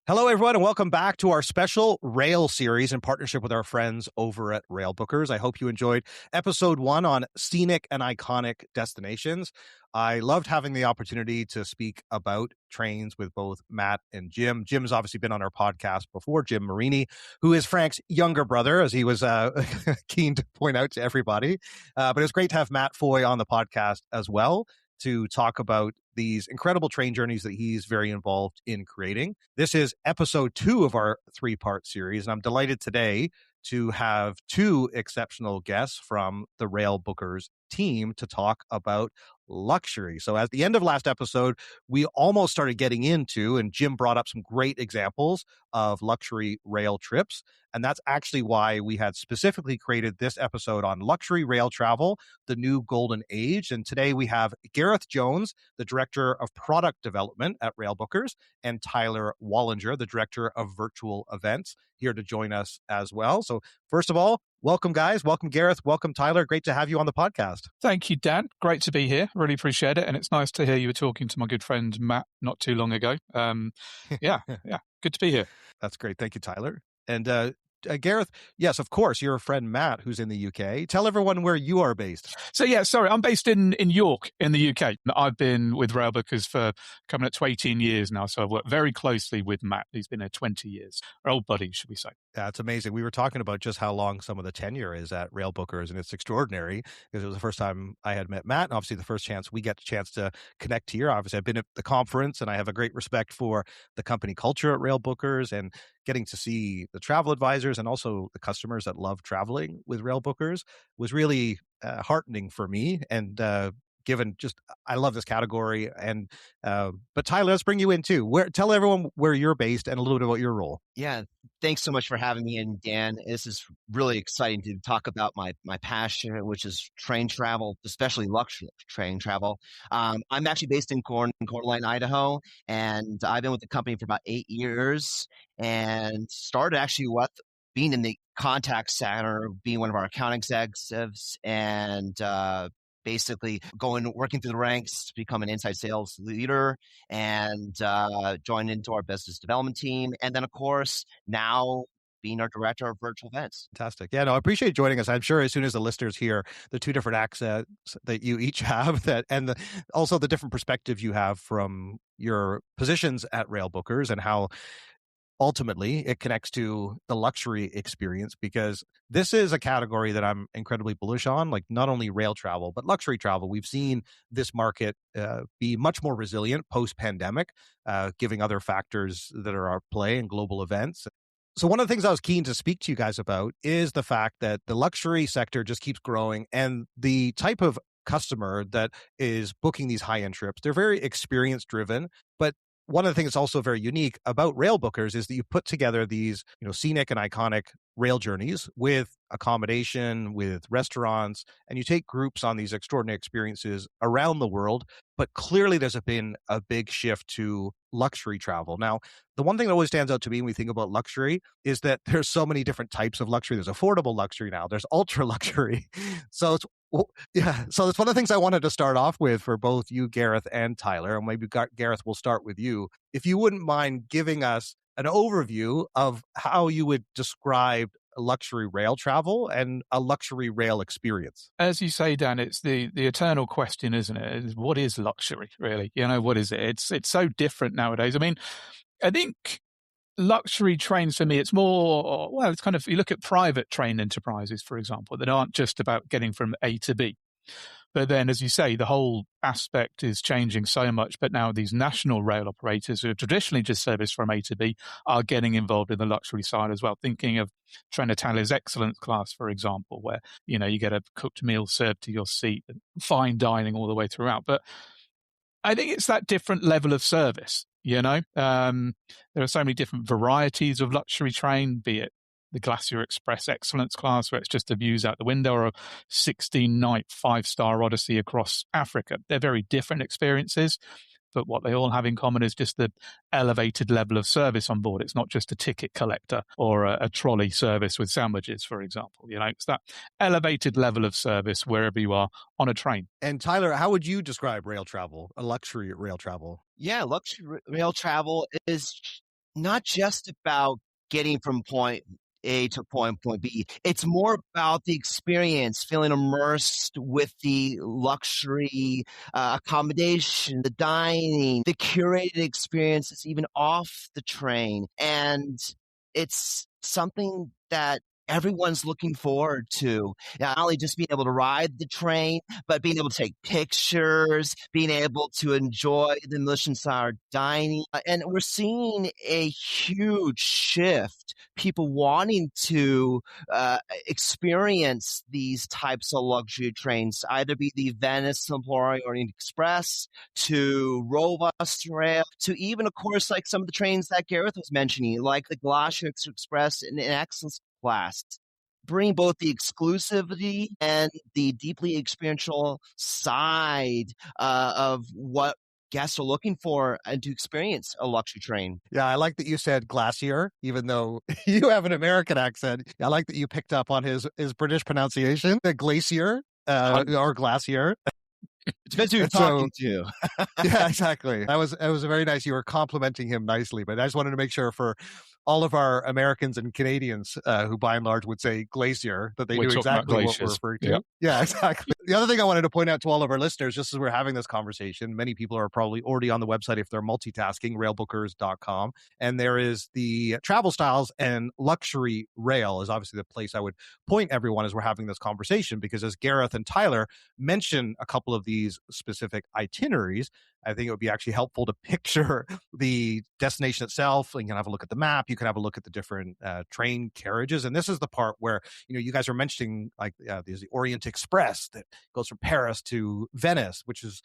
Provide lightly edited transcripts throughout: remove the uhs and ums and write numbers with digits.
Hello, everyone, and welcome back to our special Rail series in partnership with our friends over at Railbookers. I hope you enjoyed episode 1 on scenic and iconic destinations. I loved having the opportunity to speak about trains with both Matt and Jim. Jim has obviously been on our podcast before, Jim Marini, who is Frank's younger brother, as he was keen to point out to everybody. But it was great to have Matt Foy on the podcast as well to talk about these incredible train journeys that he's very involved in creating. This is episode 2 of our 3-part series, and I'm delighted today to have 2 exceptional guests from the Railbookers team to talk about luxury. So at the end of last episode, we almost started getting into, and Jim brought up some great examples of luxury rail trips. And that's actually why we had specifically created this episode on luxury rail travel, the new golden age. And today we have Gareth Jones, the Director of Product Development at Railbookers, and Tyler Wallinger, the Director of Virtual Events, here to join us as well. So first of all, welcome, guys. Welcome, Gareth. Welcome, Tyler. Great to have you on the podcast. Thank you, Dan. Great to be here. Really appreciate it. And it's nice to hear you were talking to my good friend Matt not too long ago. Yeah, good to be here. That's great. Thank you, Tyler. And Gareth, yes, of course, your friend Matt, who's in the UK. Tell everyone where you are based. So, I'm based in York in the UK. I've been with Railbookers for coming up to 18 years now, so I've worked very closely with Matt. He's been here 20 years. Our old buddy, should we say. That's amazing. We were talking about just how long some of the tenure is at Railbookers, and it's extraordinary because it was the first time I had met Matt, and obviously the first chance we get the chance to connect here. Obviously, I've been at the conference, and I have a great respect for the company culture at Railbookers, and getting to see the travel advisors and also the customers that love traveling with Railbookers was really heartening for me. And given just, I love this category. And but Tyler, let's bring you in too. Tell everyone where you're based and a little bit about your role. Yeah, thanks so much for having me in, Dan. This is really exciting to talk about my passion, which is train travel, especially luxury train travel. I'm actually based in Coeur d'Alene, Idaho, and I've been with the company for about 8 years and started actually with being in the contact center, being one of our account executives, and basically working through the ranks to become an inside sales leader and join into our business development team. And then, of course, now being our director of virtual events. Fantastic. Yeah, no, I appreciate joining us. I'm sure as soon as the listeners hear the 2 different accents that you each have, also the different perspectives you have from your positions at Railbookers and how ultimately it connects to the luxury experience, because this is a category that I'm incredibly bullish on, like not only rail travel, but luxury travel. We've seen this market be much more resilient post-pandemic, giving other factors that are at play in global events. So one of the things I was keen to speak to you guys about is the fact that the luxury sector just keeps growing, and the type of customer that is booking these high-end trips, they're very experience-driven, but one of the things that's also very unique about Railbookers is that you put together these, scenic and iconic rail journeys with accommodation, with restaurants, and you take groups on these extraordinary experiences around the world. But clearly there's been a big shift to luxury travel. Now, the one thing that always stands out to me when we think about luxury is that there's so many different types of luxury. There's affordable luxury now. There's ultra luxury. So that's one of the things I wanted to start off with for both you, Gareth, and Tyler. And maybe Gareth, we'll start with you. If you wouldn't mind giving us an overview of how you would describe luxury rail travel and a luxury rail experience. As you say, Dan, it's the eternal question, isn't it? What is luxury, really? What is it? It's so different nowadays. I mean, I think luxury trains for me, it's more, it's kind of, you look at private train enterprises, for example, that aren't just about getting from A to B. But then, as you say, the whole aspect is changing so much. But now these national rail operators who have traditionally just serviced from A to B are getting involved in the luxury side as well. Thinking of Trenitalia's Excellence class, for example, where, you get a cooked meal served to your seat and fine dining all the way throughout. But I think it's that different level of service, There are so many different varieties of luxury train, be it the Glacier Express Excellence class, where it's just the views out the window, or a 16-night 5-star odyssey across Africa. They're very different experiences, but what they all have in common is just the elevated level of service on board. It's not just a ticket collector or a trolley service with sandwiches, for example. It's that elevated level of service wherever you are on a train. And Tyler, how would you describe rail travel, a luxury rail travel? Yeah, luxury rail travel is not just about getting from point A to point B. It's more about the experience, feeling immersed with the luxury accommodation, the dining, the curated experiences, even off the train. And it's something that everyone's looking forward to. Not only just being able to ride the train, but being able to take pictures, being able to enjoy the Michelin-starred dining. And we're seeing a huge shift, people wanting to experience these types of luxury trains, either be the Venice, Simplon, Orient Express, to Rovos Rail, to even, of course, like some of the trains that Gareth was mentioning, like the Glacier Express and Excellence class. Bring both the exclusivity and the deeply experiential side of what guests are looking for and to experience a luxury train. Yeah, I like that you said Glacier, even though you have an American accent. I like that you picked up on his British pronunciation, the Glacier or Glacier. It depends who you're talking to. Yeah, exactly. It was very nice. You were complimenting him nicely, but I just wanted to make sure for all of our Americans and Canadians who by and large would say Glacier, that they knew exactly what we're referring to. Yep. Yeah, exactly. The other thing I wanted to point out to all of our listeners, just as we're having this conversation, many people are probably already on the website if they're multitasking, railbookers.com. And there is the travel styles and luxury rail is obviously the place I would point everyone as we're having this conversation, because as Gareth and Tyler mention a couple of these specific itineraries, I think it would be actually helpful to picture the destination itself. You can have a look at the map. You can have a look at the different train carriages. And this is the part where, you guys are mentioning like there's the Orient Express that goes from Paris to Venice, which is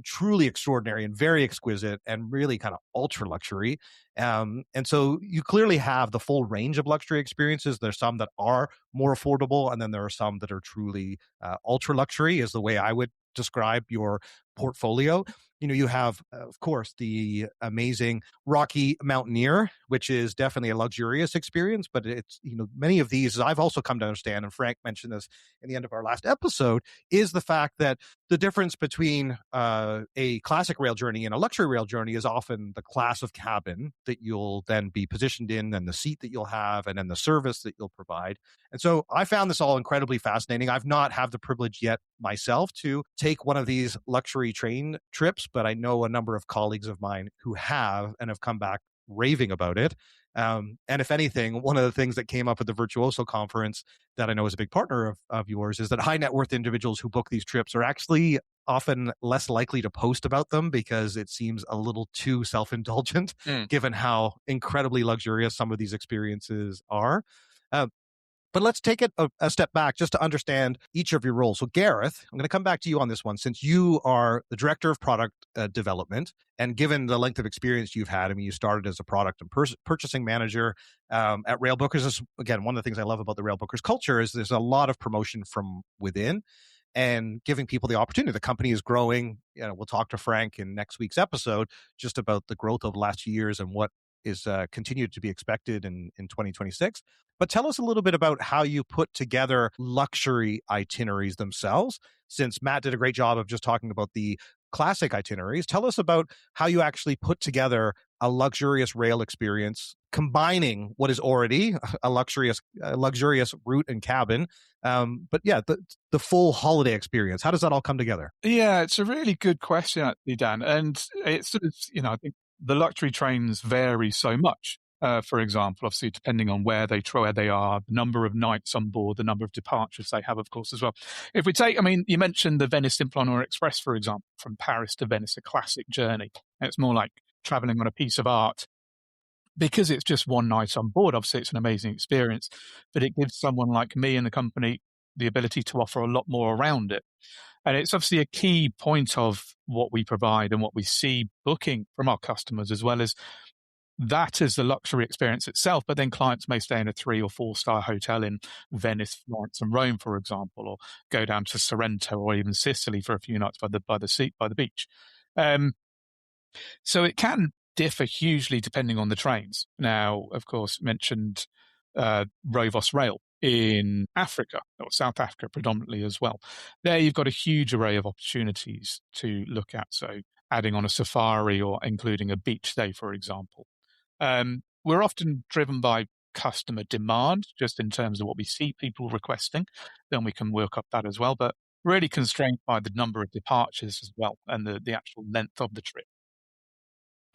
truly extraordinary and very exquisite and really kind of ultra luxury. And so you clearly have the full range of luxury experiences. There's some that are more affordable, and then there are some that are truly ultra luxury, is the way I would describe your portfolio. You have, of course, the amazing Rocky Mountaineer, which is definitely a luxurious experience, but it's, many of these, I've also come to understand, and Frank mentioned this in the end of our last episode, is the fact that the difference between a classic rail journey and a luxury rail journey is often the class of cabin that you'll then be positioned in, and the seat that you'll have, and then the service that you'll provide. And so I found this all incredibly fascinating. I've not had the privilege yet myself to take one of these luxury train trips, but I know a number of colleagues of mine who have and have come back raving about it. And if anything, one of the things that came up at the Virtuoso conference that I know is a big partner of yours is that high net worth individuals who book these trips are actually often less likely to post about them because it seems a little too self-indulgent, given how incredibly luxurious some of these experiences are. But let's take it a step back just to understand each of your roles. So Gareth, I'm going to come back to you on this one, since you are the director of product development, and given the length of experience you've had, I mean, you started as a product and purchasing manager at Railbookers. This, again, one of the things I love about the Railbookers culture is there's a lot of promotion from within and giving people the opportunity. The company is growing. We'll talk to Frank in next week's episode just about the growth of the last few years and what is continued to be expected in 2026. But tell us a little bit about how you put together luxury itineraries themselves. Since Matt did a great job of just talking about the classic itineraries, tell us about how you actually put together a luxurious rail experience, combining what is already a luxurious route and cabin. But yeah, the full holiday experience. How does that all come together? Yeah, it's a really good question, actually, Dan. And it's sort of, I think the luxury trains vary so much. For example, obviously, depending on where they are, the number of nights on board, the number of departures they have, of course, as well. If we take, you mentioned the Venice Simplon or Express, for example, from Paris to Venice, a classic journey. It's more like traveling on a piece of art. Because it's just one night on board, obviously, it's an amazing experience, but it gives someone like me and the company the ability to offer a lot more around it. And it's obviously a key point of what we provide and what we see booking from our customers, as well as that is the luxury experience itself. But then clients may stay in a 3 or 4 star hotel in Venice, Florence, and Rome, for example, or go down to Sorrento or even Sicily for a few nights by the beach. So it can differ hugely depending on the trains. Now, of course, mentioned Rovos Rail in Africa, or South Africa predominantly as well. There you've got a huge array of opportunities to look at. So adding on a safari or including a beach day, for example. We're often driven by customer demand, just in terms of what we see people requesting. Then we can work up that as well, but really constrained by the number of departures as well and the actual length of the trip.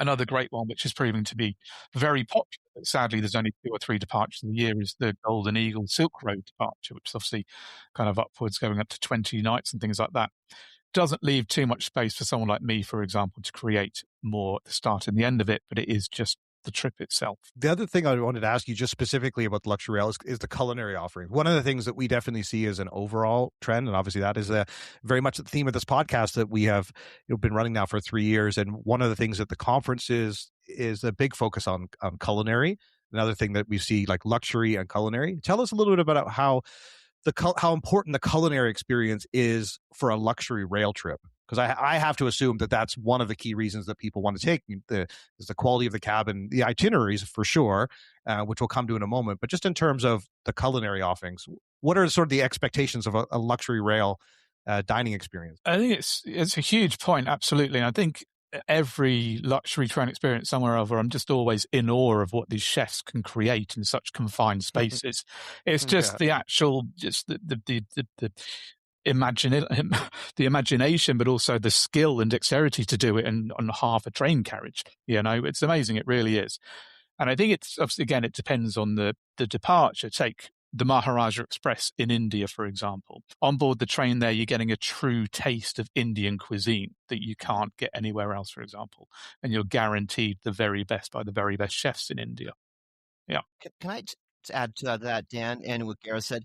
Another great one, which is proving to be very popular, but sadly there's only 2 or 3 departures a year, is the Golden Eagle Silk Road departure, which is obviously kind of upwards, going up to 20 nights and things like that. Doesn't leave too much space for someone like me, for example, to create more at the start and the end of it, but it is just the trip itself. The other thing I wanted to ask you just specifically about the luxury rail is the culinary offering. One of the things that we definitely see as an overall trend, and obviously that is very much the theme of this podcast that we have been running now for 3 years. And one of the things at the conference is a big focus on culinary. Another thing that we see, like luxury and culinary. Tell us a little bit about how important the culinary experience is for a luxury rail trip. Because I have to assume that that's one of the key reasons that people want to take is the quality of the cabin, the itineraries for sure, which we'll come to in a moment. But just in terms of the culinary offerings, what are sort of the expectations of a luxury rail dining experience? I think it's a huge point, absolutely. And I think every luxury train experience somewhere or other, I'm just always in awe of what these chefs can create in such confined spaces. It's just the actual, just the imagination, but also the skill and dexterity to do it on half a train carriage. It's amazing. It really is. And I think it's obviously, again, it depends on the departure. Take the Maharaja Express in India, for example. On board the train there, you're getting a true taste of Indian cuisine that you can't get anywhere else, for example. And you're guaranteed the very best by the very best chefs in India. Yeah. Can I add to that, Dan, and what Gareth said?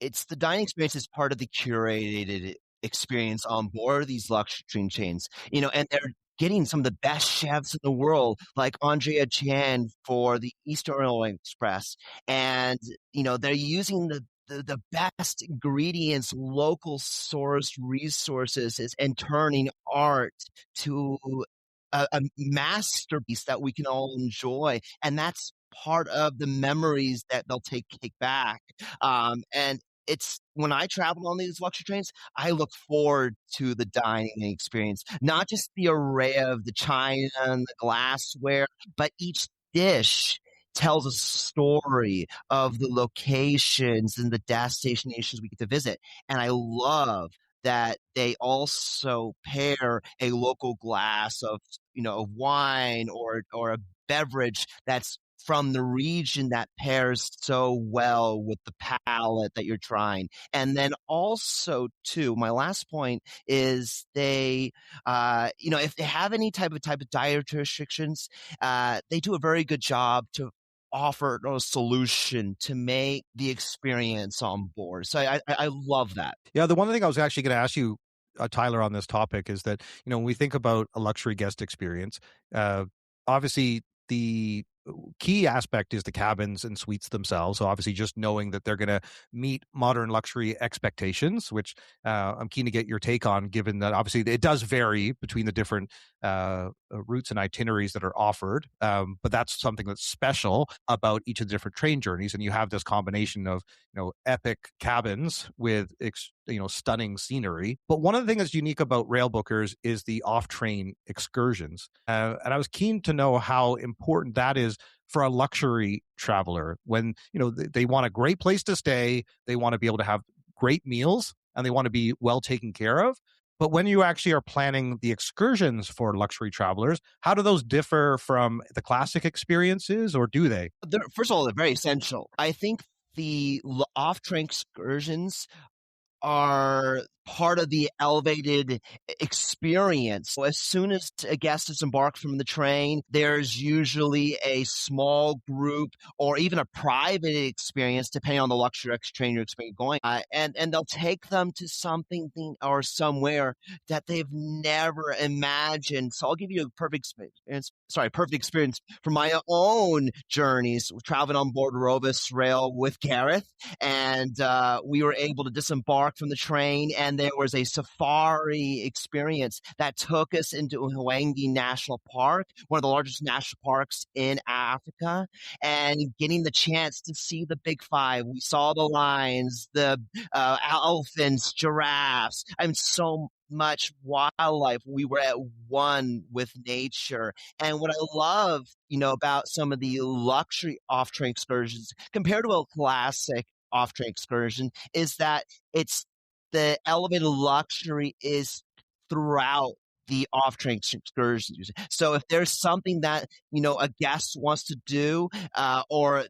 It's the dining experience is part of the curated experience on board these luxury train chains, and they're getting some of the best chefs in the world, like Andrea Chan for the Eastern Orient Express. And, they're using the best ingredients, local sourced resources, and turning art to a masterpiece that we can all enjoy. And that's part of the memories that they'll take back. And it's when I travel on these luxury trains, I look forward to the dining experience, not just the array of the china and the glassware, but each dish tells a story of the locations and the destinations we get to visit. And I love that they also pair a local glass of wine or a beverage that's from the region that pairs so well with the palate that you're trying. And then also, too, my last point is they, if they have any type of dietary restrictions, they do a very good job to offer a solution to make the experience on board. So I love that. Yeah, the one thing I was actually going to ask you, Tyler, on this topic is that, when we think about a luxury guest experience, obviously the key aspect is the cabins and suites themselves. So obviously just knowing that they're going to meet modern luxury expectations, which I'm keen to get your take on, given that obviously it does vary between the different routes and itineraries that are offered. But that's something that's special about each of the different train journeys. And you have this combination of, epic cabins with, stunning scenery. But one of the things that's unique about Railbookers is the off-train excursions. And I was keen to know how important that is for a luxury traveler when, they want a great place to stay, they want to be able to have great meals, and they want to be well taken care of. But when you actually are planning the excursions for luxury travelers, how do those differ from the classic experiences, or do they? First of all, they're very essential. I think the off-train excursions are part of the elevated experience. So as soon as a guest is embarked from the train, there's usually a small group or even a private experience, depending on the luxury train you're going. And they'll take them to something or somewhere that they've never imagined. So I'll give you a perfect experience from my own journeys, traveling on board Rovos Rail with Gareth. And we were able to disembark from the train, and there was a safari experience that took us into Hwangi National Park, one of the largest national parks in Africa, and getting the chance to see the big five. We saw the lions, the elephants, giraffes, so much wildlife. We were at one with nature. And what I love, about some of the luxury off-train excursions compared to a classic off-train excursion is that it's the elevated luxury is throughout the off-train excursions. So if there's something that, a guest wants to do, or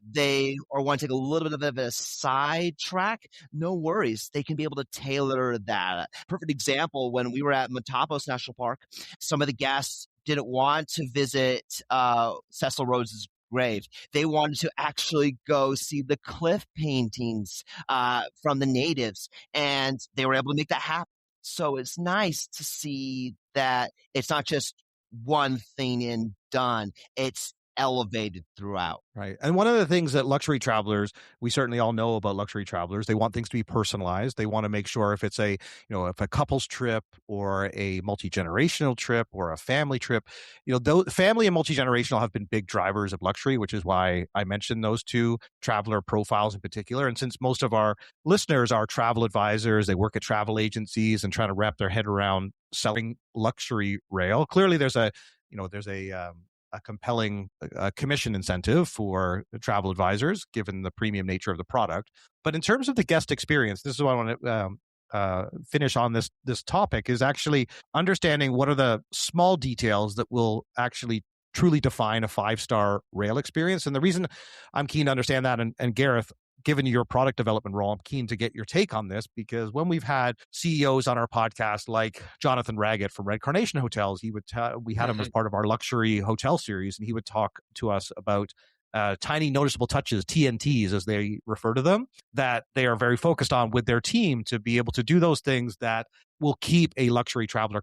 want to take a little bit of a side track, no worries. They can be able to tailor that. Perfect example, when we were at Matapos National Park, some of the guests didn't want to visit Cecil Rhodes's grave. They wanted to actually go see the cliff paintings from the natives, and they were able to make that happen. So it's nice to see that it's not just one thing and done. It's elevated throughout. Right. And one of the things that luxury travelers, we certainly all know about luxury travelers, they want things to be personalized. They want to make sure if it's if a couple's trip or a multi-generational trip or a family trip, family and multi-generational have been big drivers of luxury, which is why I mentioned those two traveler profiles in particular. And since most of our listeners are travel advisors, they work at travel agencies and trying to wrap their head around selling luxury rail, clearly there's a compelling commission incentive for travel advisors, given the premium nature of the product. But in terms of the guest experience, this is what I want to finish on this topic, is actually understanding what are the small details that will actually truly define a 5-star rail experience. And the reason I'm keen to understand that, and Gareth, given your product development role, I'm keen to get your take on this, because when we've had CEOs on our podcast, like Jonathan Raggett from Red Carnation Hotels, we had him as part of our luxury hotel series, and he would talk to us about tiny noticeable touches, TNTs as they refer to them, that they are very focused on with their team to be able to do those things that will keep a luxury traveler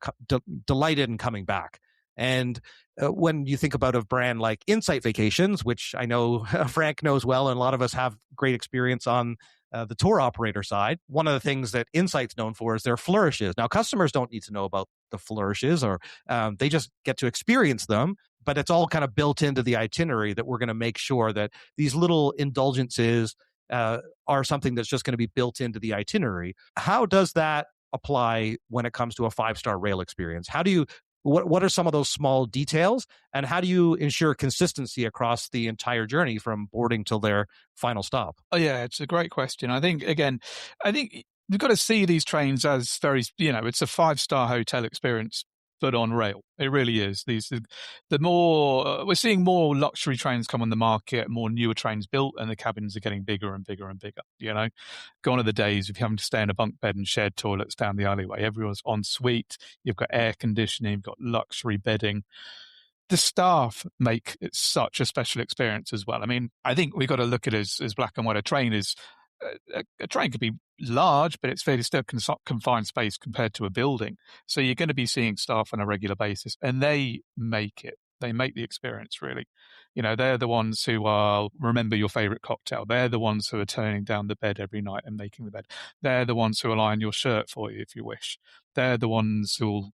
delighted and coming back. And when you think about a brand like Insight Vacations, which I know Frank knows well, and a lot of us have great experience on the tour operator side, one of the things that Insight's known for is their flourishes. Now, customers don't need to know about the flourishes, or they just get to experience them, but it's all kind of built into the itinerary that we're going to make sure that these little indulgences are something that's just going to be built into the itinerary. How does that apply when it comes to a 5-star rail experience? What are some of those small details, and how do you ensure consistency across the entire journey from boarding till their final stop? Oh yeah, it's a great question. I think you've got to see these trains as very, it's a 5-star hotel experience, but on rail. It really is. We're seeing more luxury trains come on the market, more newer trains built, and the cabins are getting bigger and bigger and bigger. Gone are the days of having to stay in a bunk bed and shared toilets down the alleyway. Everyone's en suite. You've got air conditioning. You've got luxury bedding. The staff make it such a special experience as well. I mean, I think we've got to look at it as black and white. A train is a train could be large, but it's fairly still confined space compared to a building. So you're going to be seeing staff on a regular basis, and they make it. They make the experience, really. They're the ones who remember your favorite cocktail. They're the ones who are turning down the bed every night and making the bed. They're the ones who will iron your shirt for you if you wish. They're the ones who will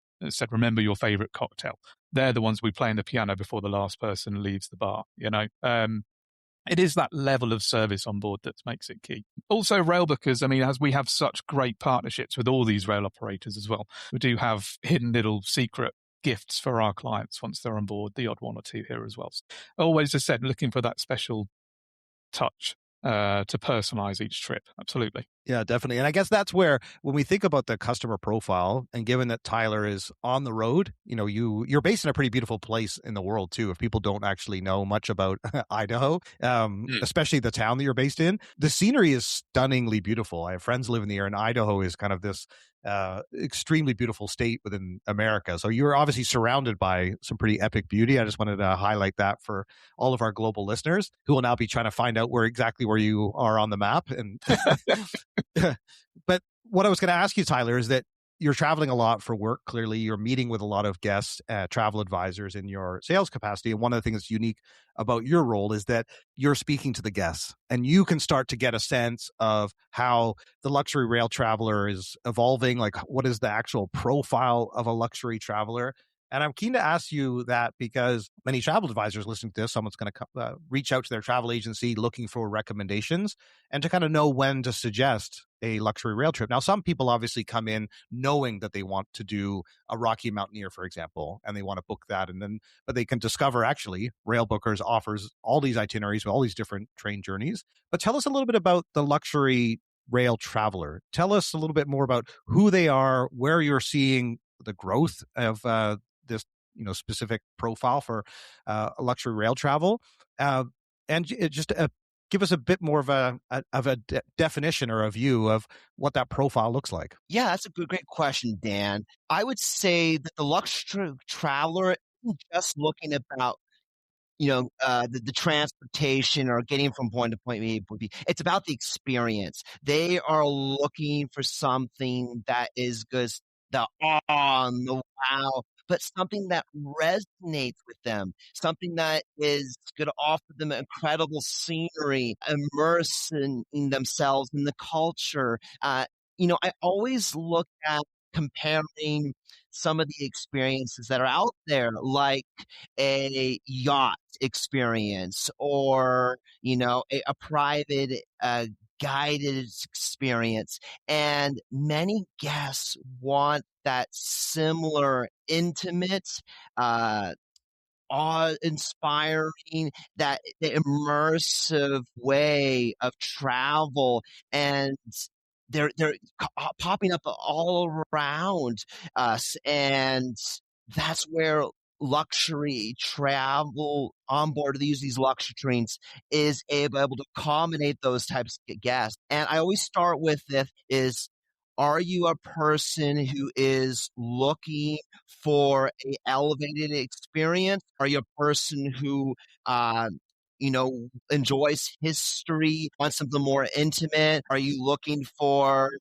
remember your favorite cocktail. They're the ones who will be playing the piano before the last person leaves the bar. It is that level of service on board that makes it key. Also, Railbookers, as we have such great partnerships with all these rail operators as well, we do have hidden little secret gifts for our clients once they're on board, the odd one or two here as well. Always, as I said, looking for that special touch to personalize each trip. Absolutely. Yeah, definitely. And I guess that's where, when we think about the customer profile, and given that Tyler is on the road, you're based in a pretty beautiful place in the world too. If people don't actually know much about Idaho, especially the town that you're based in, the scenery is stunningly beautiful. I have friends living there, and Idaho is kind of this extremely beautiful state within America. So you're obviously surrounded by some pretty epic beauty. I just wanted to highlight that for all of our global listeners who will now be trying to find out where you are on the map. And but what I was going to ask you, Tyler, is that you're traveling a lot for work. Clearly, you're meeting with a lot of guests, travel advisors in your sales capacity. And one of the things that's unique about your role is that you're speaking to the guests, and you can start to get a sense of how the luxury rail traveler is evolving. Like, what is the actual profile of a luxury traveler? And I'm keen to ask you that because many travel advisors listening to this, someone's going to reach out to their travel agency looking for recommendations and to kind of know when to suggest a luxury rail trip. Now, some people obviously come in knowing that they want to do a Rocky Mountaineer, for example, and they want to book that. But they can discover actually Railbookers offers all these itineraries with all these different train journeys. But tell us a little bit about the luxury rail traveler. Tell us a little bit more about who they are, where you're seeing the growth of this specific profile for luxury rail travel, and just give us a bit more of a definition or a view of what that profile looks like. Yeah, that's a great question, Dan. I would say that the luxury traveler isn't just looking about the transportation or getting from point to point A, point B. It's about the experience. They are looking for something that is just the awe and the wow, but something that resonates with them, something that is going to offer them incredible scenery, immersing in themselves in the culture. I always look at comparing some of the experiences that are out there, like a yacht experience or, a private guided experience. And many guests want that similar, intimate, awe-inspiring, that the immersive way of travel, and they're popping up all around us, and that's where luxury travel on board these luxury trains is able to accommodate those types of guests. And I always start with this is, are you a person who is looking for a elevated experience? Are you a person who, enjoys history, wants something more intimate? Are you looking for,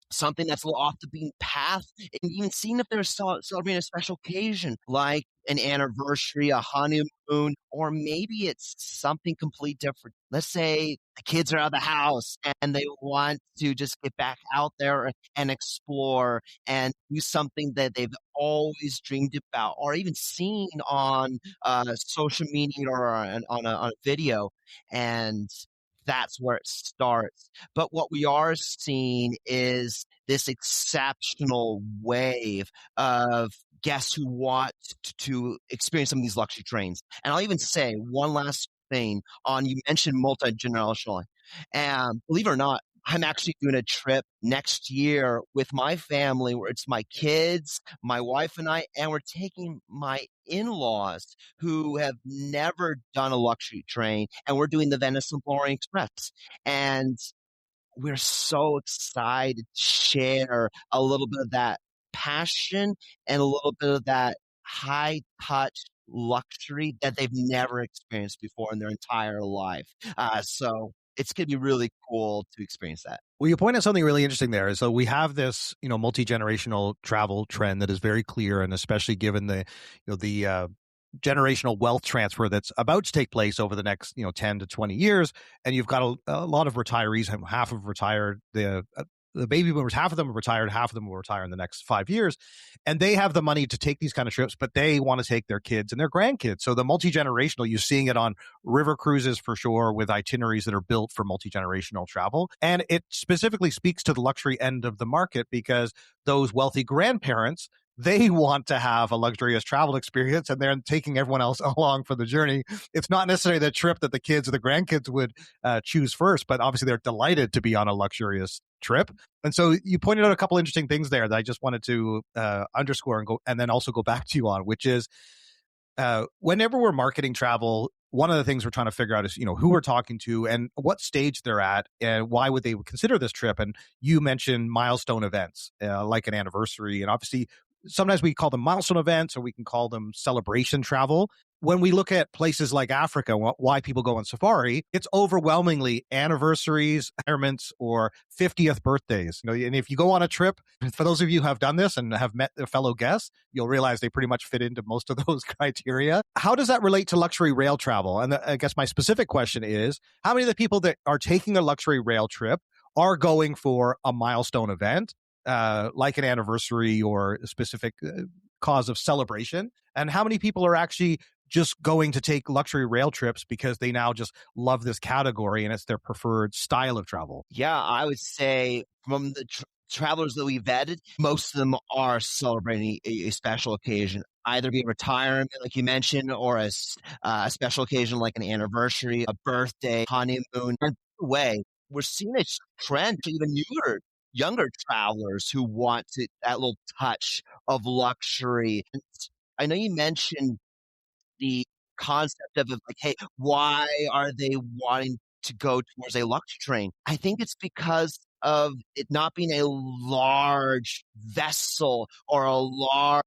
something that's a little off the beaten path, and even seeing if they're celebrating a special occasion like an anniversary, a honeymoon, or maybe it's something completely different. Let's say the kids are out of the house and they want to just get back out there and explore and do something that they've always dreamed about or even seen on social media or on a video. And that's where it starts. But what we are seeing is this exceptional wave of guests who want to experience some of these luxury trains. And I'll even say one last thing on, you mentioned multi-generational. And believe it or not, I'm actually doing a trip next year with my family where it's my kids, my wife and I, and we're taking my in-laws who have never done a luxury train, and we're doing the Venice Simplon Orient Express. And we're so excited to share a little bit of that passion and a little bit of that high touch luxury that they've never experienced before in their entire life. So it's going to be really cool to experience that. Well, you point out something really interesting there. So we have this, multi-generational travel trend that is very clear, and especially given the generational wealth transfer that's about to take place over the next, 10 to 20 years. And you've got a lot of retirees, half have retired. The baby boomers, half of them are retired, half of them will retire in the next 5 years. And they have the money to take these kind of trips, but they want to take their kids and their grandkids. So the multi-generational, you're seeing it on river cruises for sure, with itineraries that are built for multi-generational travel. And it specifically speaks to the luxury end of the market because those wealthy grandparents, they want to have a luxurious travel experience, and they're taking everyone else along for the journey. It's not necessarily the trip that the kids or the grandkids would choose first, but obviously they're delighted to be on a luxurious trip. And so you pointed out a couple interesting things there that I just wanted to underscore and then also go back to you on, which is whenever we're marketing travel, one of the things we're trying to figure out is, who we're talking to and what stage they're at and why would they consider this trip. And you mentioned milestone events like an anniversary, and obviously sometimes we call them milestone events or we can call them celebration travel. When we look at places like Africa, why people go on safari, it's overwhelmingly anniversaries, retirements, or 50th birthdays. And if you go on a trip, for those of you who have done this and have met their fellow guests, you'll realize they pretty much fit into most of those criteria. How does that relate to luxury rail travel? And I guess my specific question is, how many of the people that are taking a luxury rail trip are going for a milestone event? Like an anniversary or a specific cause of celebration, and how many people are actually just going to take luxury rail trips because they now just love this category and it's their preferred style of travel? Yeah, I would say from the travelers that we vetted, most of them are celebrating a special occasion, either be a retirement, like you mentioned, or a special occasion like an anniversary, a birthday, honeymoon. And by the way, we're seeing a trend to even younger travelers who want that little touch of luxury. And I know you mentioned the concept of like, hey, why are they wanting to go towards a luxury train? I think it's because of it not being a large vessel or a large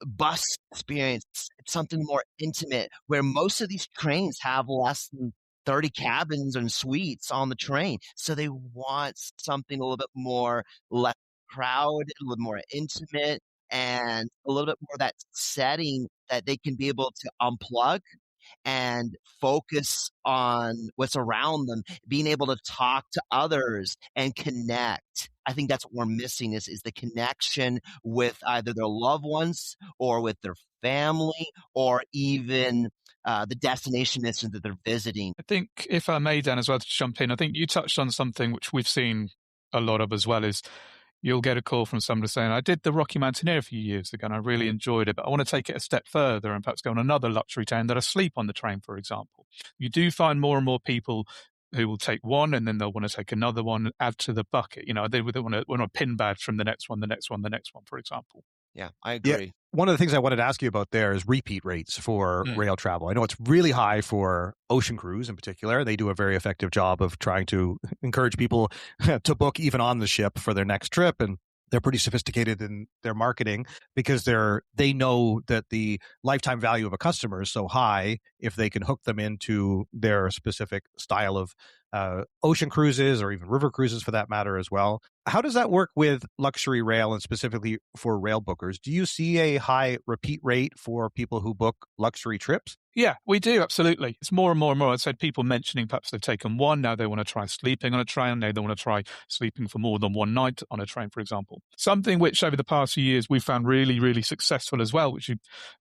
bus experience. It's something more intimate where most of these trains have less than 30 cabins and suites on the train. So they want something a little bit more less crowded, a little more intimate, and a little bit more that setting that they can be able to unplug and focus on what's around them, being able to talk to others and connect. I think that's what we're missing is the connection with either their loved ones or with their family or even the destination that they're visiting. I think if I may, Dan, as well to jump in, I think you touched on something which we've seen a lot of as well is you'll get a call from somebody saying, I did the Rocky Mountaineer a few years ago and I really enjoyed it, but I want to take it a step further and perhaps go on another luxury train that are asleep on the train, for example. You do find more and more people who will take one and then they'll want to take another one and add to the bucket. You know, they want to pin badge from the next one, for example. Yeah, I Yeah. agree. One of the things I wanted to ask you about there is repeat rates for rail travel. I know it's really high for ocean cruise in particular. They do a very effective job of trying to encourage people to book even on the ship for their next trip. And they're pretty sophisticated in their marketing because they know that the lifetime value of a customer is so high if they can hook them into their specific style of ocean cruises or even river cruises for that matter as well. How does that work with luxury rail and specifically for Railbookers? Do you see a high repeat rate for people who book luxury trips? Yeah, we do, absolutely. It's more and more and more. I said people mentioning perhaps they've taken one, now they want to try sleeping on a train, now they want to try sleeping for more than one night on a train, for example. Something which over the past few years we found really, really successful as well, which you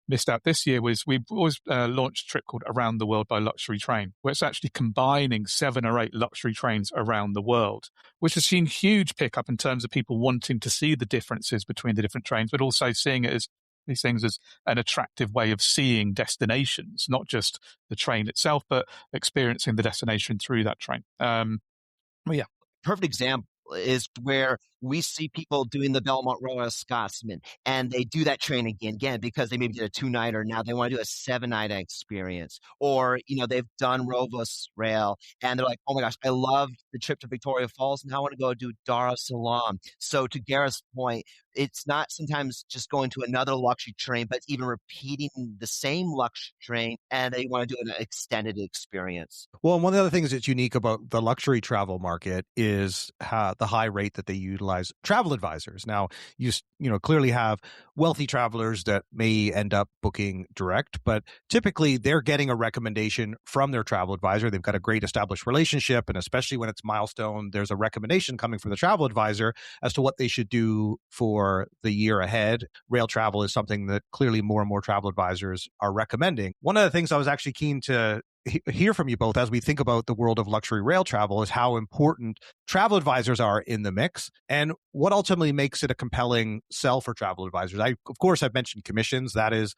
missed out this year, was we always launched a trip called Around the World by Luxury Train, where it's actually combining 7 or 8 luxury trains around the world, which has seen huge pickup in terms of people wanting to see the differences between the different trains, but also seeing it as these things as an attractive way of seeing destinations, not just the train itself, but experiencing the destination through that train. Yeah. Perfect example is where we see people doing the Belmont Royal Scotsman, and they do that train again because they maybe did a 2-nighter. Now they want to do a 7-night experience, or they've done Rovos Rail, and they're like, oh my gosh, I loved the trip to Victoria Falls. Now I want to go do Dar es Salaam. So to Gareth's point, it's not sometimes just going to another luxury train, but even repeating the same luxury train, and they want to do an extended experience. Well, and one of the other things that's unique about the luxury travel market is the high rate that they utilize travel advisors. Now, you clearly have wealthy travelers that may end up booking direct, but typically they're getting a recommendation from their travel advisor. They've got a great established relationship, and especially when it's milestone, there's a recommendation coming from the travel advisor as to what they should do for the year ahead. Rail travel is something that clearly more and more travel advisors are recommending. One of the things I was actually keen to hear from you both as we think about the world of luxury rail travel is how important travel advisors are in the mix and what ultimately makes it a compelling sell for travel advisors. Of course, I've mentioned commissions. That is,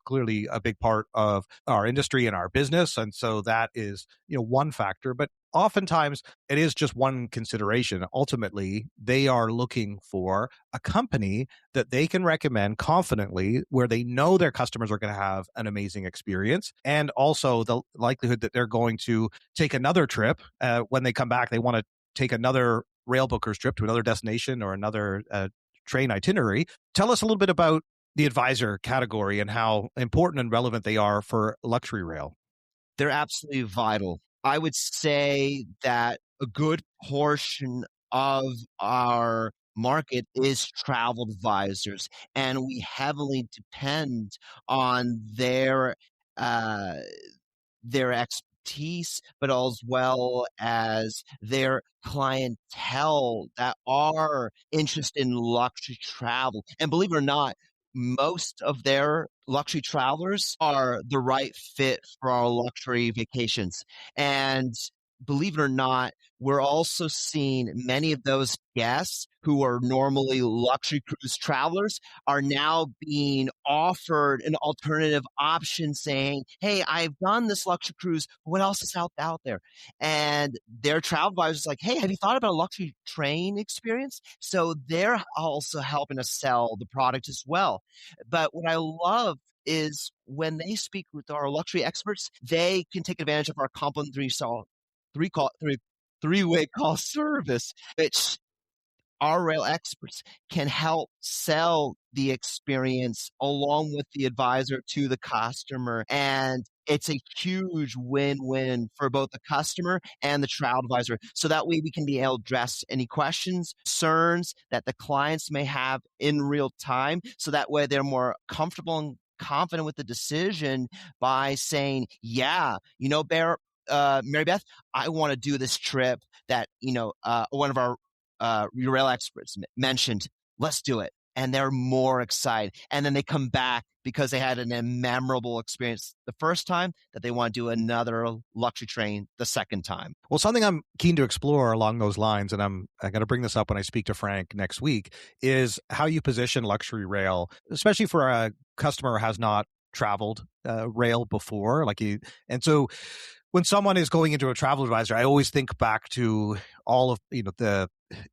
clearly a big part of our industry and our business. And so that is, one factor, but oftentimes it is just one consideration. Ultimately, they are looking for a company that they can recommend confidently where they know their customers are going to have an amazing experience, and also the likelihood that they're going to take another trip. When they come back, they want to take another Railbookers trip to another destination or another train itinerary. Tell us a little bit about the advisor category and how important and relevant they are for luxury rail. They're absolutely vital. I would say that a good portion of our market is travel advisors, and we heavily depend on their expertise, but as well as their clientele that are interested in luxury travel. And believe it or not, most of their luxury travelers are the right fit for our luxury vacations. And believe it or not, we're also seeing many of those guests who are normally luxury cruise travelers are now being offered an alternative option saying, hey, I've done this luxury cruise. What else is out there? And their travel advisors like, hey, have you thought about a luxury train experience? So they're also helping us sell the product as well. But what I love is when they speak with our luxury experts, they can take advantage of our complimentary three-way call service, which our rail experts can help sell the experience along with the advisor to the customer. And it's a huge win-win for both the customer and the travel advisor. So that way we can be able to address any questions, concerns that the clients may have in real time. So that way they're more comfortable and confident with the decision by saying, yeah, Mary Beth, I want to do this trip that, one of our rail experts mentioned, let's do it. And they're more excited. And then they come back because they had an memorable experience the first time that they want to do another luxury train the second time. Well, something I'm keen to explore along those lines, and I'm going to bring this up when I speak to Frank next week, is how you position luxury rail, especially for a customer who has not traveled rail before. And so when someone is going into a travel advisor, I always think back to all of,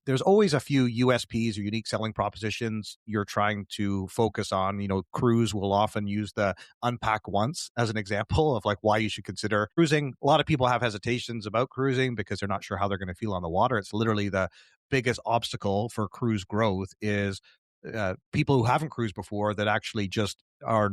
there's always a few USPs or unique selling propositions you're trying to focus on. Cruise will often use the unpack once as an example of why you should consider cruising. A lot of people have hesitations about cruising because they're not sure how they're going to feel on the water. It's literally the biggest obstacle for cruise growth is people who haven't cruised before that actually just are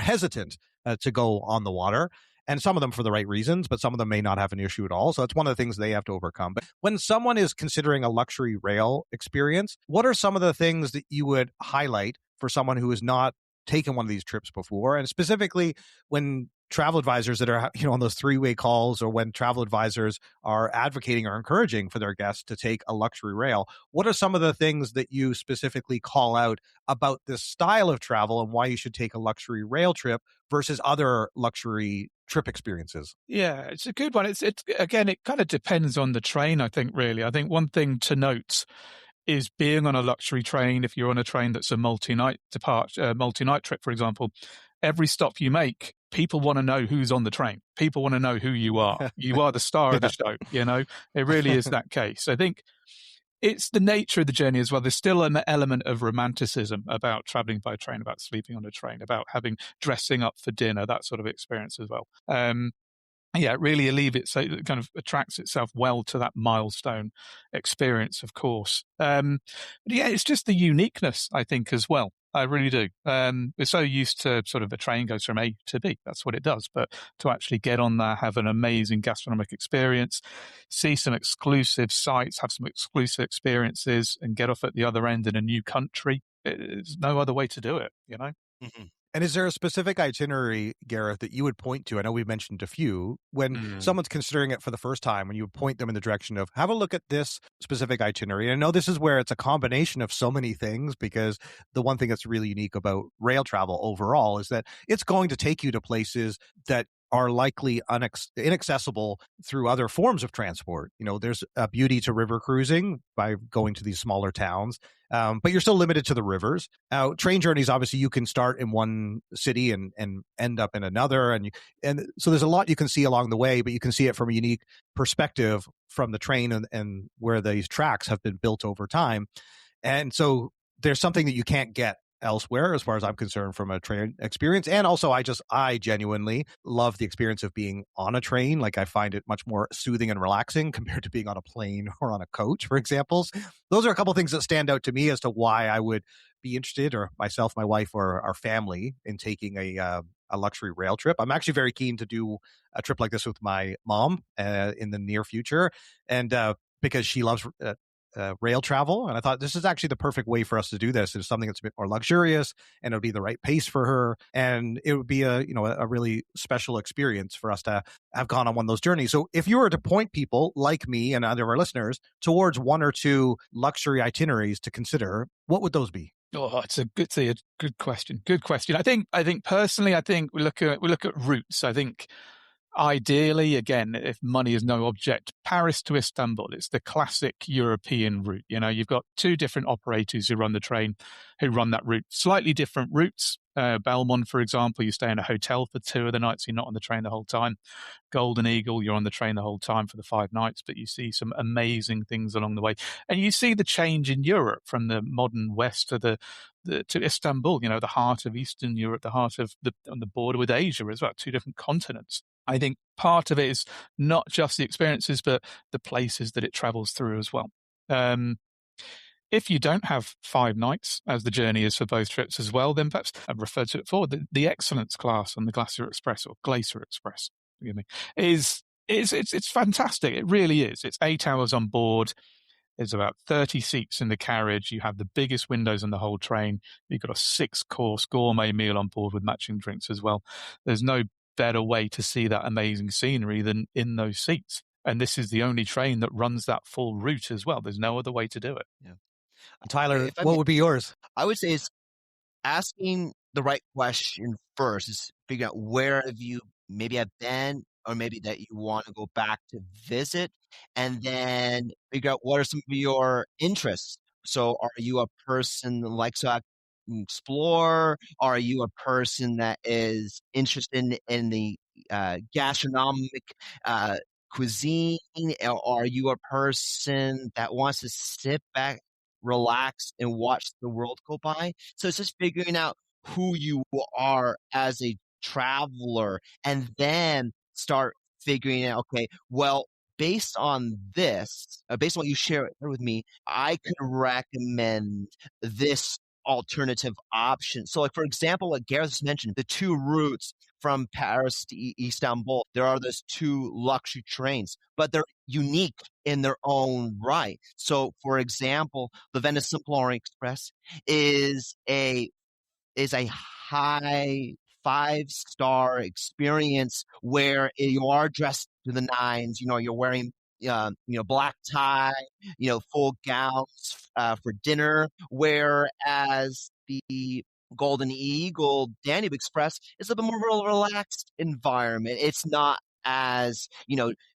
hesitant to go on the water. And some of them for the right reasons, but some of them may not have an issue at all. So it's one of the things they have to overcome. But when someone is considering a luxury rail experience, what are some of the things that you would highlight for someone who has not taken one of these trips before? And specifically when travel advisors that are on those three-way calls, or when travel advisors are advocating or encouraging for their guests to take a luxury rail, what are some of the things that you specifically call out about this style of travel and why you should take a luxury rail trip versus other luxury trip experiences? Yeah, it's a good one. It's again, it kind of depends on the train, I think, really. I think one thing to note is being on a luxury train. If you're on a train that's a multi-night trip, for example, every stop you make, people want to know who's on the train. People want to know who you are. You are the star of the show. It really is that case. I think it's the nature of the journey as well. There's still an element of romanticism about traveling by train, about sleeping on a train, about dressing up for dinner, that sort of experience as well. It really it kind of attracts itself well to that milestone experience, of course. But it's just the uniqueness, I think, as well. I really do. We're so used to sort of a train goes from A to B. That's what it does. But to actually get on there, have an amazing gastronomic experience, see some exclusive sites, have some exclusive experiences, and get off at the other end in a new country, there's no other way to do it, Mm-hmm. And is there a specific itinerary, Gareth, that you would point to? I know we've mentioned a few. When someone's considering it for the first time, when you would point them in the direction of, have a look at this specific itinerary. And I know this is where it's a combination of so many things, because the one thing that's really unique about rail travel overall is that it's going to take you to places that are likely inaccessible through other forms of transport. There's a beauty to river cruising by going to these smaller towns, but you're still limited to the rivers. Train journeys, obviously, you can start in one city and end up in another. And so there's a lot you can see along the way, but you can see it from a unique perspective from the train and where these tracks have been built over time. And so there's something that you can't get elsewhere, as far as I'm concerned, from a train experience. And also, I genuinely love the experience of being on a train. I find it much more soothing and relaxing compared to being on a plane or on a coach, for example. Those are a couple of things that stand out to me as to why I would be interested, or myself, my wife, or our family, in taking a luxury rail trip. I'm actually very keen to do a trip like this with my mom in the near future, and because she loves rail travel. And I thought this is actually the perfect way for us to do this. It's something that's a bit more luxurious, and it would be the right pace for her. And it would be a really special experience for us to have gone on one of those journeys. So if you were to point people like me and other of our listeners towards one or two luxury itineraries to consider, what would those be? Oh, it's a good question. Good question. I think personally, we look at routes. I think ideally, again, if money is no object, Paris to Istanbul, it's the classic European route. You've got two different operators who run the train, who run that route. Slightly different routes. Belmont, for example, you stay in a hotel for 2 of the nights. You're not on the train the whole time. Golden Eagle, you're on the train the whole time for the 5 nights, but you see some amazing things along the way. And you see the change in Europe from the modern West to to Istanbul, the heart of Eastern Europe, the heart of on the border with Asia as well, 2 different continents. I think part of it is not just the experiences, but the places that it travels through as well. If you don't have 5 nights, as the journey is for both trips as well, then perhaps I've referred to it before, the excellence class on the Glacier Express or Glacier Express, forgive me, it's fantastic. It really is. It's 8 hours on board. There's about 30 seats in the carriage. You have the biggest windows on the whole train. You've got a 6-course gourmet meal on board with matching drinks as well. There's no better way to see that amazing scenery than in those seats. And this is the only train that runs that full route as well. There's no other way to do it. Yeah. Tyler, what would be yours? I would say it's asking the right question first. Is figuring out where have you maybe have been, or maybe that you want to go back to visit, and then figure out what are some of your interests. So are you a person that likes to explore? Are you a person that is interested in the gastronomic cuisine? Or are you a person that wants to sit back, relax, and watch the world go by? So it's just figuring out who you are as a traveler, and then start figuring out, okay, well, based on this, based on what you share with me, I could recommend this alternative option. So, like, for example, like Gareth mentioned, the 2 routes from Paris to Istanbul, there are those 2 luxury trains, but they're unique in their own right. So, for example, the Venice Simplon Express is a high 5-star experience where you are dressed to the nines. You're wearing black tie, full gowns for dinner, whereas the Golden Eagle Danube Express is a bit more relaxed environment. It's not as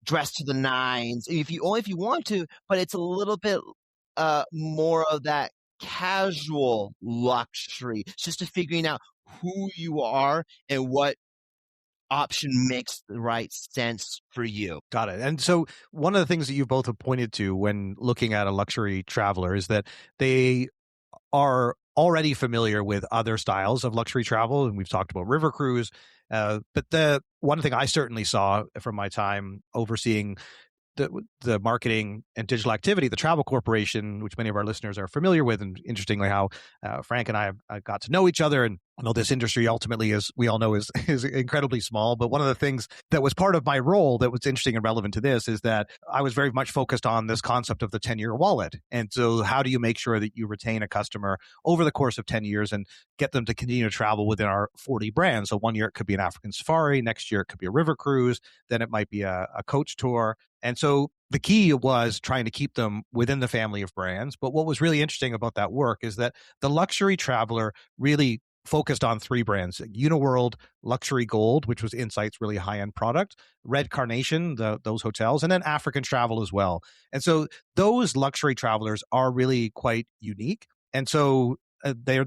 dressed to the nines if you want to, but it's a little bit more of that casual luxury. It's just figuring out who you are and what option makes the right sense for you. Got it. And so one of the things that you both have pointed to when looking at a luxury traveler is that they are already familiar with other styles of luxury travel. And we've talked about river cruise. But the one thing I certainly saw from my time overseeing the marketing and digital activity, the Travel Corporation, which many of our listeners are familiar with, and interestingly how Frank and I have got to know each other. And I know this industry ultimately, as we all know, is incredibly small. But one of the things that was part of my role that was interesting and relevant to this is that I was very much focused on this concept of the 10-year wallet. And so how do you make sure that you retain a customer over the course of 10 years and get them to continue to travel within our 40 brands? So one year it could be an African safari, next year it could be a river cruise, then it might be a coach tour. And so the key was trying to keep them within the family of brands. But what was really interesting about that work is that the luxury traveler really focused on 3 brands: Uniworld, Luxury Gold, which was Insight's really high-end product, Red Carnation, those hotels, and then African Travel as well. And so those luxury travelers are really quite unique. And so they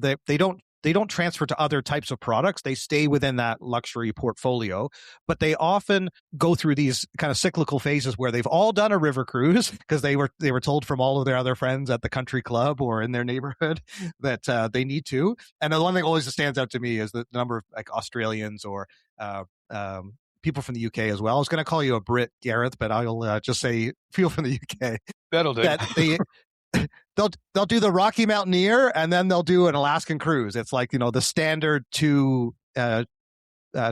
don't transfer to other types of products. They stay within that luxury portfolio, but they often go through these kind of cyclical phases where they've all done a river cruise because they were told from all of their other friends at the country club or in their neighborhood that they need to. And the one thing always stands out to me is the number of like Australians or people from the UK as well. I was going to call you a Brit, Gareth, but I'll just say people from the UK. That'll do. That they'll do the Rocky Mountaineer and then they'll do an Alaskan cruise. It's like, the standard 2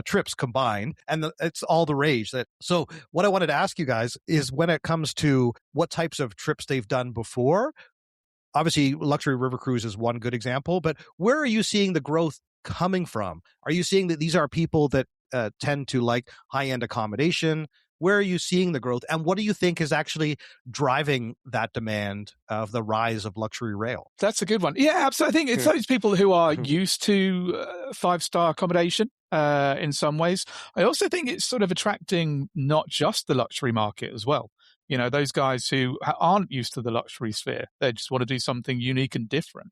trips combined, and it's all the rage. So what I wanted to ask you guys is, when it comes to what types of trips they've done before, obviously luxury river cruise is one good example, but where are you seeing the growth coming from? Are you seeing that these are people that tend to like high-end accommodation? Where are you seeing the growth, and what do you think is actually driving that demand of the rise of luxury rail? That's a good one. Yeah, absolutely. I think it's those people who are used to 5-star accommodation in some ways. I also think it's sort of attracting not just the luxury market as well. You know, those guys who aren't used to the luxury sphere, they just want to do something unique and different.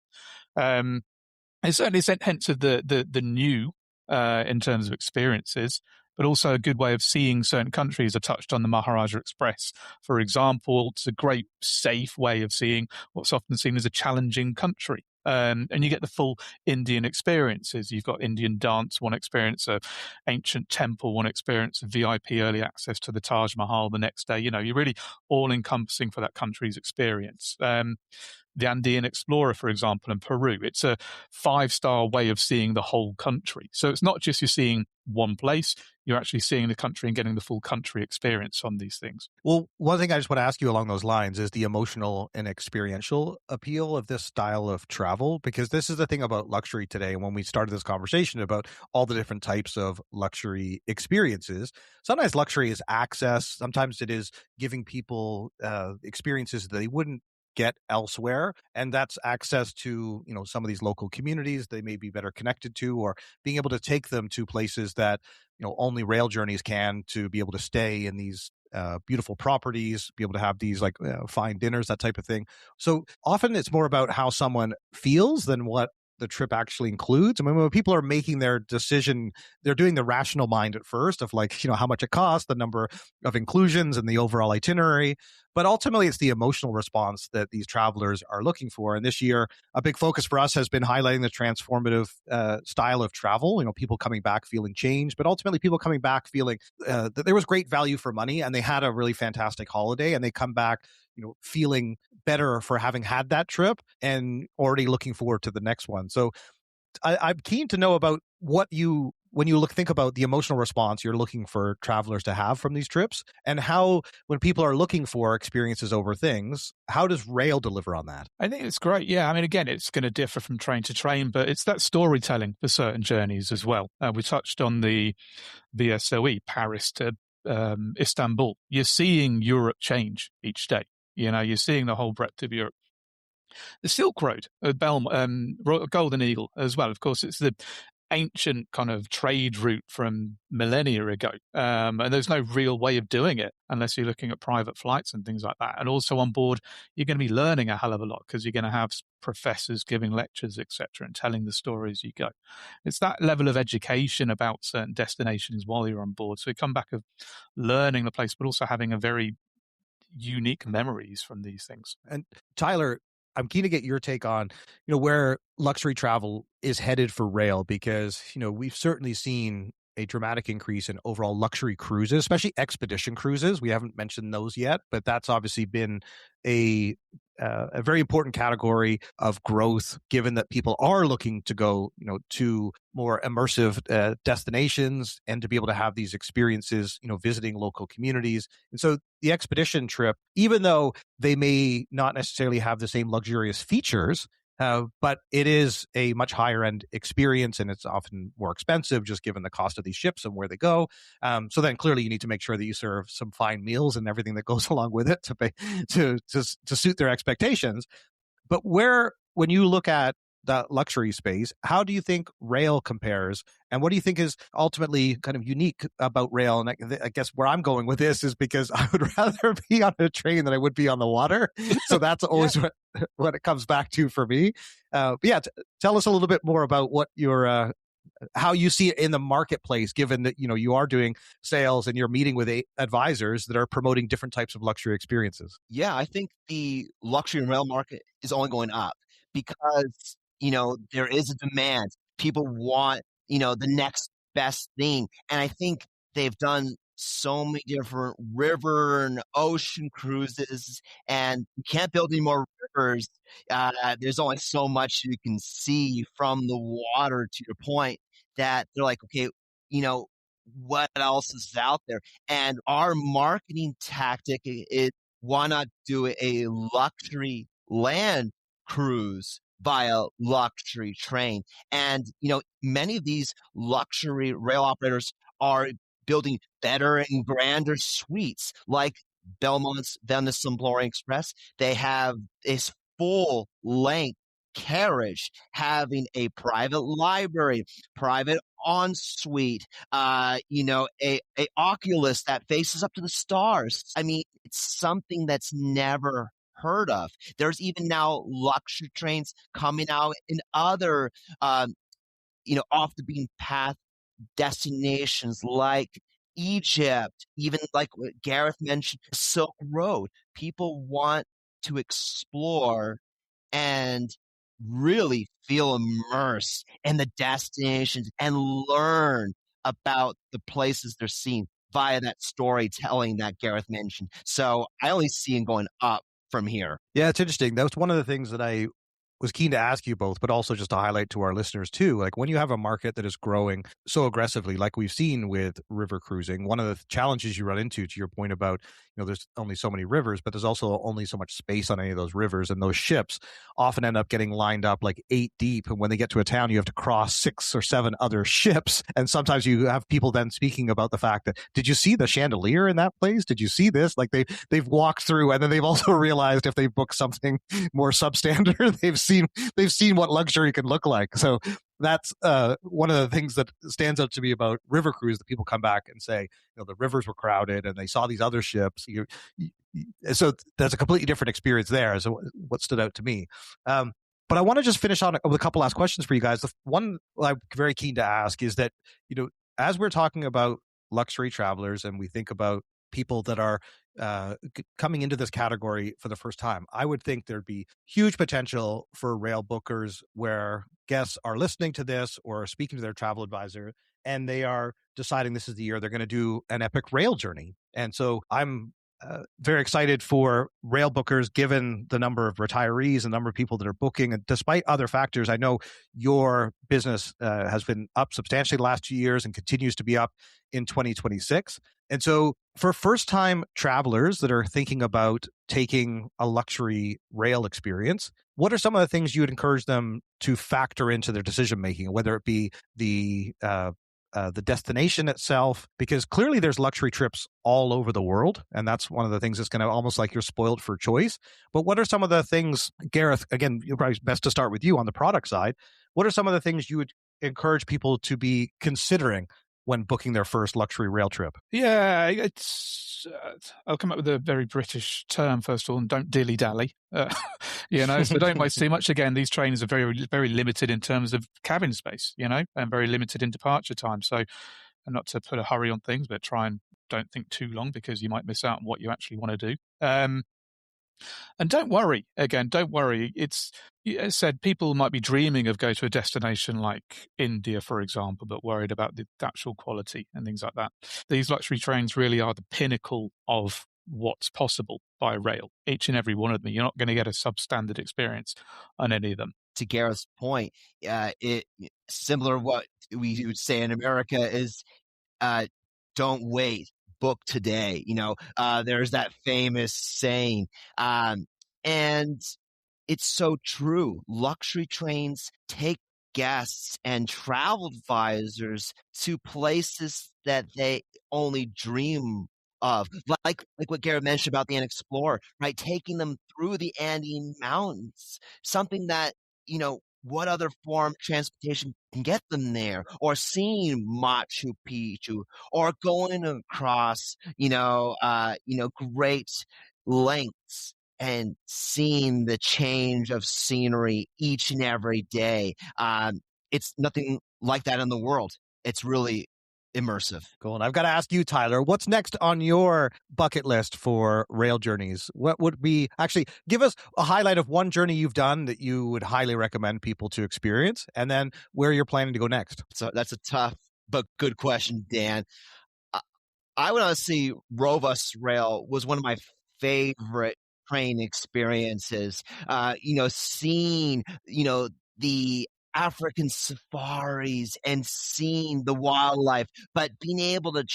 It's certainly a hence of the new in terms of experiences, but also a good way of seeing certain countries. I touched on the Maharaja Express, for example. It's a great, safe way of seeing what's often seen as a challenging country. And you get the full Indian experiences. You've got Indian dance, one experience, a ancient temple, one experience, a VIP early access to the Taj Mahal the next day. You know, you're really all-encompassing for that country's experience. The Andean Explorer, for example, in Peru. It's a 5-star way of seeing the whole country. So it's not just you're seeing one place, you're actually seeing the country and getting the full country experience on these things. Well, one thing I just want to ask you along those lines is the emotional and experiential appeal of this style of travel, because this is the thing about luxury today. And when we started this conversation about all the different types of luxury experiences, sometimes luxury is access. Sometimes it is giving people experiences that they wouldn't get elsewhere, and that's access to, you know, some of these local communities they may be better connected to, or being able to take them to places that, you know, only rail journeys can, to be able to stay in these beautiful properties, be able to have these like fine dinners, that type of thing. So often it's more about how someone feels than what the trip actually includes. I mean, when people are making their decision, they're doing the rational mind at first of like, you know, how much it costs, the number of inclusions and the overall itinerary. But ultimately, it's the emotional response that these travelers are looking for. And this year, a big focus for us has been highlighting the transformative style of travel. You know, people coming back feeling changed, but ultimately people coming back feeling that there was great value for money and they had a really fantastic holiday, and they come back, you know, feeling better for having had that trip and already looking forward to the next one. So I'm keen to know about what you, when you think about the emotional response you're looking for travelers to have from these trips, and how, when people are looking for experiences over things, how does rail deliver on that? I think it's great. Yeah. I mean, again, it's going to differ from train to train, but it's that storytelling for certain journeys as well. We touched on the VSOE, Paris to Istanbul. You're seeing Europe change each day. You know, you're seeing the whole breadth of Europe. The Silk Road, Golden Eagle as well. Of course, it's the ancient kind of trade route from millennia ago. And there's no real way of doing it unless you're looking at private flights and things like that. And also on board, you're going to be learning a hell of a lot because you're going to have professors giving lectures, etc., and telling the stories you go. It's that level of education about certain destinations while you're on board. So you come back of learning the place, but also having a very unique memories from these things. And Tyler, I'm keen to get your take on, you know, where luxury travel is headed for rail, because, you know, we've certainly seen a dramatic increase in overall luxury cruises, especially expedition cruises. We haven't mentioned those yet, but that's obviously been a very important category of growth, given that people are looking to go, you know, to more immersive destinations and to be able to have these experiences, you know, visiting local communities. And so the expedition trip, even though they may not necessarily have the same luxurious features, but it is a much higher end experience, and it's often more expensive just given the cost of these ships and where they go. So then clearly you need to make sure that you serve some fine meals and everything that goes along with it to pay, to suit their expectations. But when you look at the luxury space, how do you think rail compares? And what do you think is ultimately kind of unique about rail? And I guess where I'm going with this is because I would rather be on a train than I would be on the water. So that's always what it comes back to for me. But yeah, tell us a little bit more about what your how you see it in the marketplace, given that, you know, you are doing sales and you're meeting with advisors that are promoting different types of luxury experiences. Yeah, I think the luxury rail market is only going up because, you know, there is a demand. People want, you know, the next best thing. And I think they've done so many different river and ocean cruises, and you can't build any more rivers. There's only so much you can see from the water, to your point, that they're like, okay, what else is out there. And our marketing tactic is, why not do a luxury land cruise via luxury train? And, many of these luxury rail operators are building better and grander suites, like Belmont's Venice Simplon Express. They have this full length carriage having a private library, private ensuite, a Oculus that faces up to the stars. I mean, it's something that's never heard of. There's even now luxury trains coming out in other, off the beaten path destinations like Egypt, even like what Gareth mentioned, Silk Road. People want to explore and really feel immersed in the destinations and learn about the places they're seeing via that storytelling that Gareth mentioned. So I only see it going up from here. Yeah, it's interesting. That was one of the things that I was keen to ask you both, but also just to highlight to our listeners too. Like when you have a market that is growing so aggressively, like we've seen with river cruising, one of the challenges you run into, to your point about, there's only so many rivers, but there's also only so much space on any of those rivers. And those ships often end up getting lined up like 8 deep. And when they get to a town, you have to cross 6 or 7 other ships. And sometimes you have people then speaking about the fact that, did you see the chandelier in that place? Did you see this? Like they've walked through, and then they've also realized if they book something more substandard, they've seen what luxury can look like. So that's one of the things that stands out to me about river cruise, that people come back and say, the rivers were crowded and they saw these other ships. So that's a completely different experience there. So what stood out to me. But I want to just finish on with a couple last questions for you guys. The one I'm very keen to ask is that, as we're talking about luxury travelers and we think about people that are coming into this category for the first time, I would think there'd be huge potential for Railbookers where guests are listening to this or speaking to their travel advisor, and they are deciding this is the year they're going to do an epic rail journey. And so I'm very excited for Railbookers, given the number of retirees, the number of people that are booking. And despite other factors, I know your business has been up substantially the last 2 years and continues to be up in 2026. And so for first-time travelers that are thinking about taking a luxury rail experience, what are some of the things you would encourage them to factor into their decision-making, whether it be the destination itself, because clearly there's luxury trips all over the world. And that's one of the things that's going to almost like you're spoiled for choice. But what are some of the things, Gareth, again, you're probably best to start with you on the product side. What are some of the things you would encourage people to be considering when booking their first luxury rail trip? Yeah, I'll come up with a very British term first of all, and don't dilly-dally. So don't waste too much. Again, these trains are very, very limited in terms of cabin space, and very limited in departure time. So, and not to put a hurry on things, but try and don't think too long, because you might miss out on what you actually want to do. And don't worry. It's, as said, people might be dreaming of going to a destination like India, for example, but worried about the actual quality and things like that. These luxury trains really are the pinnacle of what's possible by rail. Each and every one of them. You're not going to get a substandard experience on any of them. To Gareth's point, it similar to what we would say in America is, don't wait. Book today. There's that famous saying, and it's so true. Luxury trains take guests and travel advisors to places that they only dream of, like what Gareth mentioned about the Explorer, right? Taking them through the Andean Mountains, something that what other form of transportation can get them there, or seeing Machu Picchu, or going across, great lengths and seeing the change of scenery each and every day. It's nothing like that in the world. It's really immersive. Cool. And I've got to ask you, Tyler, what's next on your bucket list for rail journeys? What would be, actually, give us a highlight of one journey you've done that you would highly recommend people to experience, and then where you're planning to go next. So that's a tough but good question, Dan. I would honestly, Rovos Rail was one of my favorite train experiences. Seeing, the African safaris and seeing the wildlife, but being able to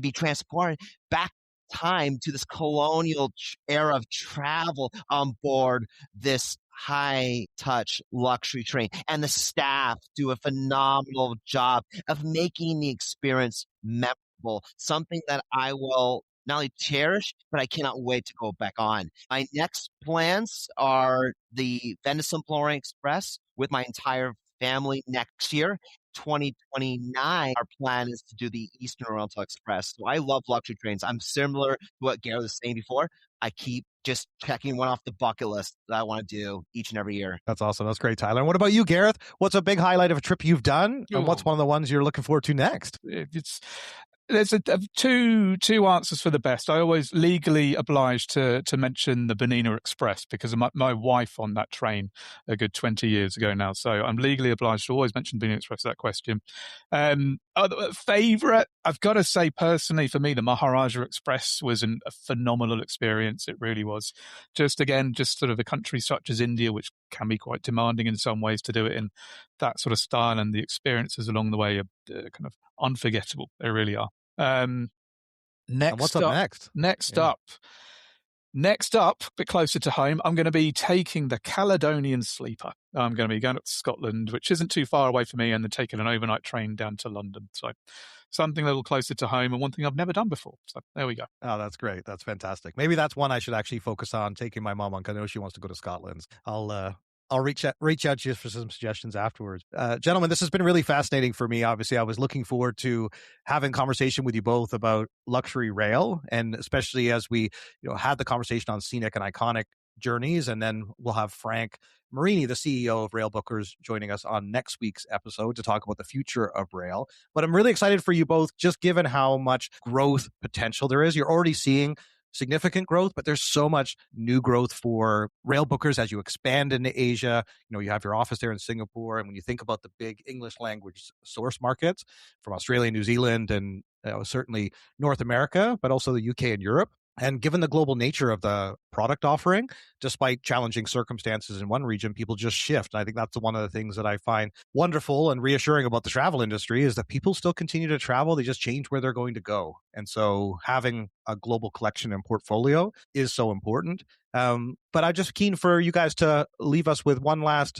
be transported back time to this colonial era of travel on board this high touch luxury train. And the staff do a phenomenal job of making the experience memorable, something that I will not only cherish, but I cannot wait to go back on. My next plans are the Venice Simplon Express with my entire family next year. 2029, our plan is to do the Eastern Oriental Express. So I love luxury trains. I'm similar to what Gareth was saying before. I keep just checking one off the bucket list that I want to do each and every year. That's awesome. That's great, Tyler. And what about you, Gareth? What's a big highlight of a trip you've done? And what's one of the ones you're looking forward to next? There's two answers for the best. I always legally obliged to mention the Benina Express because of my wife on that train a good 20 years ago now. So I'm legally obliged to always mention Benina Express, that question. Favorite, I've got to say personally for me, the Maharaja Express was a phenomenal experience. It really was. Just sort of a country such as India, which can be quite demanding in some ways, to do it in that sort of style, and the experiences along the way are kind of unforgettable. They really are. What's up next? Next up, a bit closer to home, I'm going to be taking the Caledonian Sleeper. I'm going to be going up to Scotland, which isn't too far away from me, and then taking an overnight train down to London. So something a little closer to home and one thing I've never done before. So there we go. Oh, that's great. That's fantastic. Maybe that's one I should actually focus on, taking my mom on, because I know she wants to go to Scotland. I'll reach out to you for some suggestions afterwards. Gentlemen, this has been really fascinating for me. Obviously, I was looking forward to having conversation with you both about luxury rail, and especially as we had the conversation on scenic and iconic journeys. And then we'll have Frank Marini, the CEO of Railbookers, joining us on next week's episode to talk about the future of rail. But I'm really excited for you both, just given how much growth potential there is. You're already seeing significant growth, but there's so much new growth for Railbookers as you expand into Asia. You have your office there in Singapore, and when you think about the big English language source markets from Australia, New Zealand, and certainly North America, but also the UK and Europe. And given the global nature of the product offering, despite challenging circumstances in one region, people just shift. And I think that's one of the things that I find wonderful and reassuring about the travel industry, is that people still continue to travel. They just change where they're going to go. And so having a global collection and portfolio is so important. But I'm just keen for you guys to leave us with one last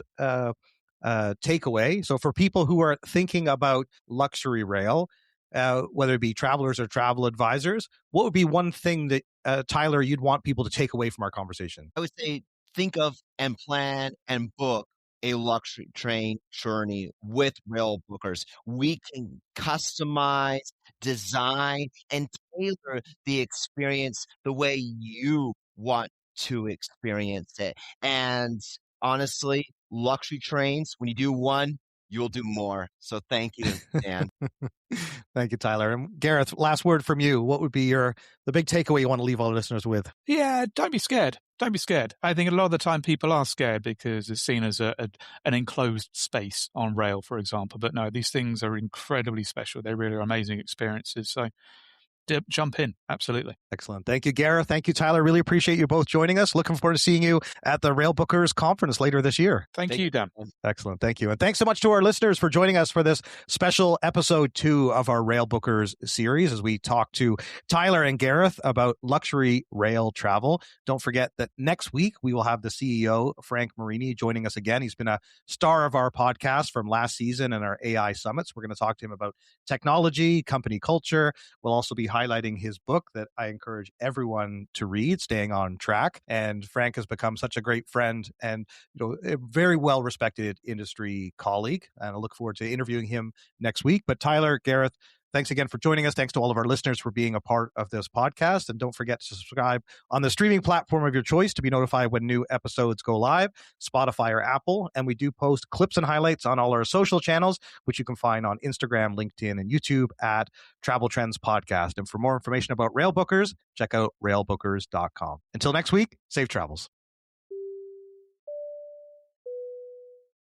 takeaway. So for people who are thinking about luxury rail, whether it be travelers or travel advisors, what would be one thing that, Tyler, you'd want people to take away from our conversation? I would say think of and plan and book a luxury train journey with Railbookers. We can customize, design, and tailor the experience the way you want to experience it. And honestly, luxury trains, when you do one, you'll do more. So thank you, Dan. Thank you, Tyler. And Gareth, last word from you. What would be the big takeaway you want to leave all listeners with? Yeah, don't be scared. Don't be scared. I think a lot of the time people are scared because it's seen as an enclosed space on rail, for example. But no, these things are incredibly special. They really are amazing experiences. So jump in. Absolutely. Excellent. Thank you, Gareth. Thank you, Tyler. Really appreciate you both joining us. Looking forward to seeing you at the Railbookers conference later this year. Thank you, Dan. Excellent. Thank you. And thanks so much to our listeners for joining us for this special episode 2 of our Railbookers series, as we talk to Tyler and Gareth about luxury rail travel. Don't forget that next week we will have the CEO, Frank Marini, joining us again. He's been a star of our podcast from last season and our AI summits. We're going to talk to him about technology, company culture. We'll also be highlighting his book that I encourage everyone to read, Staying on Track. And Frank has become such a great friend and a very well-respected industry colleague. And I look forward to interviewing him next week. But Tyler, Gareth, thanks again for joining us. Thanks to all of our listeners for being a part of this podcast. And don't forget to subscribe on the streaming platform of your choice to be notified when new episodes go live, Spotify or Apple. And we do post clips and highlights on all our social channels, which you can find on Instagram, LinkedIn, and YouTube at Travel Trends Podcast. And for more information about Railbookers, check out railbookers.com. Until next week, safe travels.